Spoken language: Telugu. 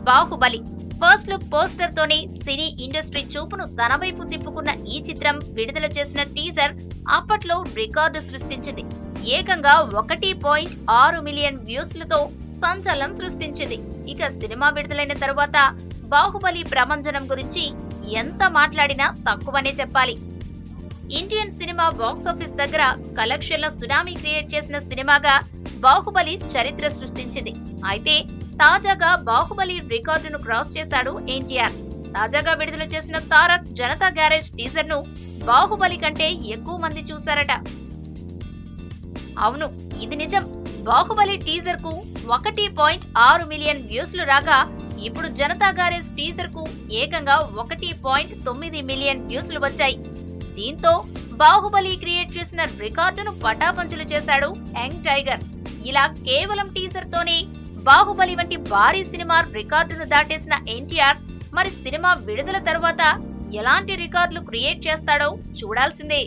బాహుబలి ఫస్ట్ లుక్ పోస్టర్ తోనే సినీ ఇండస్ట్రీ చూపును తన వైపు తిప్పుకున్న ఈ చిత్రం విడుదల చేసిన టీజర్ అప్పట్లో రికార్డు సృష్టించింది. ఏకంగా 1.6 మిలియన్ వ్యూస్లతో సంచలనం సృష్టించింది. ఇక సినిమా విడుదలైన తరువాత బాహుబలి ప్రభంజనం గురించి ఎంత మాట్లాడినా తక్కువనే చెప్పాలి. ఇండియన్ సినిమా బాక్సాఫీస్ దగ్గర కలెక్షన్ల సునామీ క్రియేట్ చేసిన సినిమాగా బాహుబలి చరిత్ర సృష్టించింది. అయితే తాజాగా బాహుబలి రికార్డును క్రాస్ చేశాడు ఎన్టీఆర్. తాజాగా విడుదల చేసిన తారక్ జనతా గ్యారేజ్ టీజర్ ను బాహుబలి కంటే ఎక్కువ మంది చూశారట. అవును, ఇది నిజం. బాహుబలి టీజర్ కు 1.6 మిలియన్ వ్యూస్లు రాగా ఇప్పుడు జనతా గ్యారేజ్ టీజర్ కు ఏకంగా 1.9 మిలియన్ వ్యూస్లు వచ్చాయి. దీంతో బాహుబలి క్రియేట్ చేసిన రికార్డును పటాపంచలు చేశాడు యంగ్ టైగర్. ఇలా కేవలం టీజర్ తోనే బాహుబలి వంటి భారీ సినిమా రికార్డును దాటేసిన ఎన్టీఆర్ మరి సినిమా విడుదల తర్వాత ఎలాంటి రికార్డులు క్రియేట్ చేస్తాడో చూడాల్సిందే.